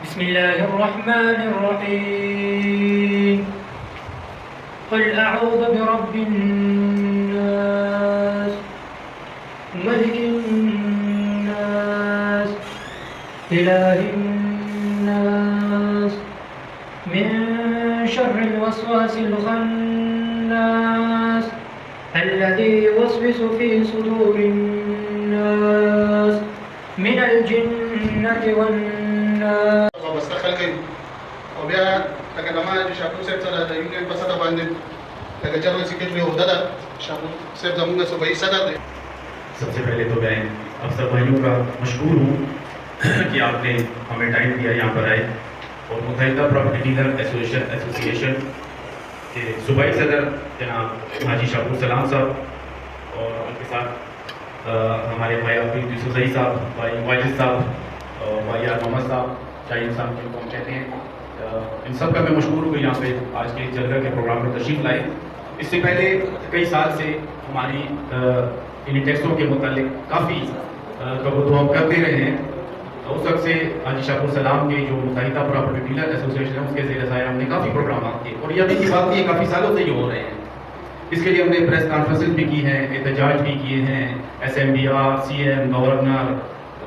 بسم الله الرحمن الرحيم قل أعوذ برب الناس ملك الناس إله الناس من شر الوسواس الخناس الذي يوسوس في صدور الناس من الجنة والناس. بستخل كي وبيا تكلم عن شابو سيد سنة يمكن بس هذا باندن تكجروا سكتوا يهودادا شابو سيد زمانة سبعي سنة. سب سے پہلے تو میں آپ سب بھائیوں کا مشکور ہوں کہ آپ نے ہمیں ٹائم دیا یہاں پر آئے اور متحدہ پراپرٹی ڈیلر ایسوسیشن کے صوبائی صدر جناب حاجی شاہ سلام صاحب اور ان کے ساتھ ہمارے بھائی عبد یوسف زئی صاحب، بھائی واجد صاحب اور بھائی محمد صاحب، شاہین صاحب جن کو ہم کہتے ہیں، ان سب کا میں مشکور ہوں کہ یہاں پہ آج کے جلسہ کے پروگرام میں تشریف لائے. اس سے پہلے کئی سال سے ہماری ان ٹیکسوں کے متعلق کافی قبول ہم کرتے رہے ہیں. اس وقت سے حاجی شاہ السلام کے جو متحدہ پراپرٹی ڈیلر ایسوسیشن ہے اس کے زیر سایہ ہم نے کافی پروگرامات کیے اور یہ ابھی کی بات نہیں ہے، کافی سالوں سے یہ ہو رہے ہیں. اس کے لیے ہم نے پریس کانفرنسز بھی کی ہیں، احتجاج بھی کیے ہیں، SMBR، CM، governor,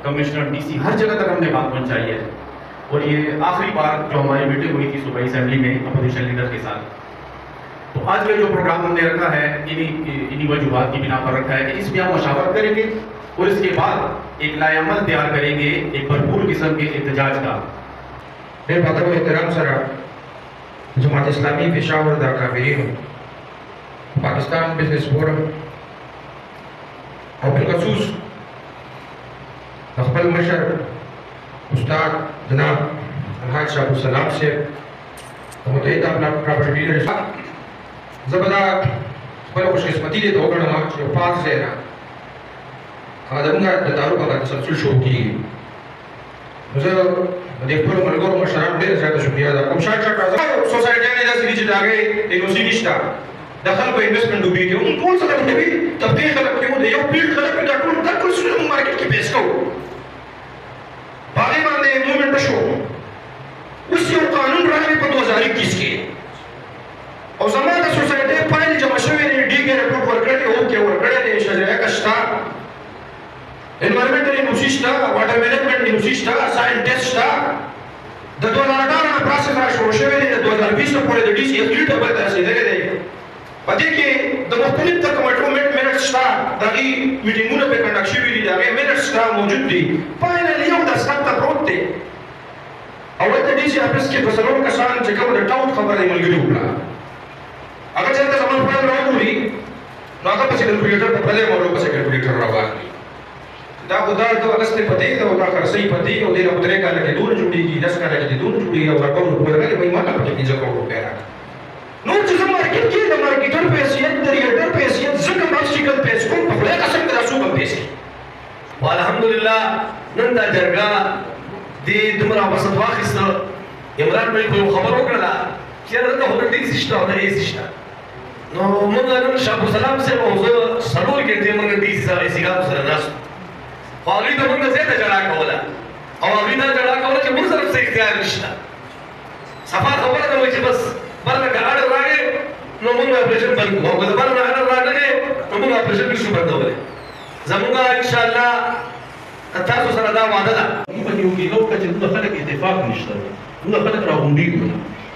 commissioner, DC ہر جگہ تک ہم نے بات پہنچائی ہے. اور یہ آخری بار جو ہماری میٹنگ ہوئی تھی صوبائی اسمبلی میں اپوزیشن لیڈر کے ساتھ، تو آج کا جو پروگرام ہم نے رکھا ہے انہی وجوہات کی بنا پر رکھا ہے کہ اس میں ہم مشاورت کریں گے اور اس کے بعد ایک لائحہ عمل تیار کریں گے ایک بھرپور قسم کے احتجاج کا. میرے باتوں کو احترام سرا جماعت اسلامی پشاور دا کافرین پاکستان بزنس فورم اور بالخصوص اقبال مشر استاد جناب الحاج شاہ السلام سے متحدہ پراپرٹی ڈیلر زبردہ بڑا خوش قسمتی دے تو گڑا جو پاک سے نا آدمگا دارو کا تسلسل شروع کی گئی. مجھے دیکھ پر ملگور مشران دیر زیادہ شکریہ دا کمشان شاہ کازا سوسائٹی نے جیسے نیچے آگے ایک اسی نشتا دخل کو انویسٹمنٹ ڈوبی تھی ان کون سا لگتے بھی تبدیل خلق کیوں دے یو فیلڈ خلق کی ڈاکٹر تک کل سنو مارکٹ کی بیس کو باغی ماندے مومنٹ شو اس سے قانون راہی پر 2021 کے اور زمانہ سوسائٹی فائل جمع شوی نے ڈی کے رپورٹ ورکڑے ہو کے ورکڑے نے شجرہ کشتا انوائرمنٹل انوسیسٹا واٹر مینجمنٹ انوسیسٹا سائنٹسٹا د 2018 پروسیس را شروع شوی دی 2020 پورې د DC اقلیټ په تاسو دغه دی پدې کې د مختلف کمیټمنټ منټس تا دغه میټینګونه په کنډکټ شوی دي هغه منټس تا موجود دي فائنل یو د سخت پروت دی او د DC افیس کې په سلام کسان چې کوم د ټاوټ خبره ملګری وکړه هغه چې د زمان فایل راوړي نو هغه په کیلکولیټر په بلې مورو په کیلکولیټر راوړي دا خدا ته اگست پته دا دا خرڅي پته او د رب درې کاله کې دور جوړيږي 10 کاله کې دور جوړيږي او راکو په لګي به ما په کې ځکه وګورا نو چې مارکیټ کې د مارکیټر په حیثیت د ریټر په حیثیت ځکه مارکیټر په حیثیت کوم په خپل قسم د رسول په حیثیت والحمدلله نن دا جرګه د دمر اوسط واخیست عمران بھائی کو خبر وکړه چې راته هغه دې سیسټم او دې سیسټم نو موږ نن شاه سلام سے موضوع سرور کې دې موږ دې سره سیګار سره ناس خالی ته موږ زیاته جړا کوله او هغه دا جړا کوله چې موږ طرف سے اختیار نشته صفا خبره ده چې بس برنه کاړه راغې نو موږ اپریشن بند کوو او برنه اړه راغې نو موږ اپریشن نشو بندولای زموږ ان شاء الله تاسو سره دا وعده ده په یو کې نو چې د خلک اتفاق نشته د خلک راغونډي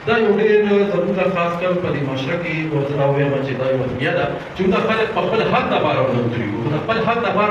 دا یو ډېر زموږ خاص کر په دې معاشره کې ورته وایم چې دا یو دنیا ده چې دا خلک په خپل حق د بار ورنوتري او خپل حق د بار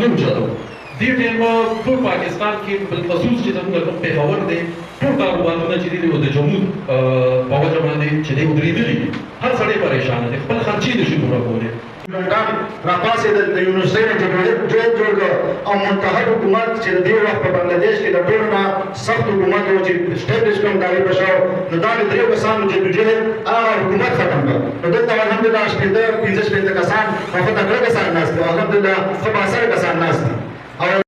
نه وچلو دې ټیم ټول پاکستان کې بل خصوص چې زموږ په هور دی ټول کاروبارونه چې دي د جمهور په وجه باندې چې دې ودرېدلي هر سړی پریشان دی خپل خرچي نشي پوره کولی راپاسې د یونیورسيټي جوړ او منتخب حکومت چې د دې وخت په بنگلاديش کې د ټولو نه سخت حکومت و چې اسټابلیشمنټ دغه بشاو نو دا د دریو کسانو چې دوی هغه حکومت ختم کړ نو دلته الحمدلله 15 کسان په خپل کسان ناست دي الحمدلله 17 کسان ناست دي.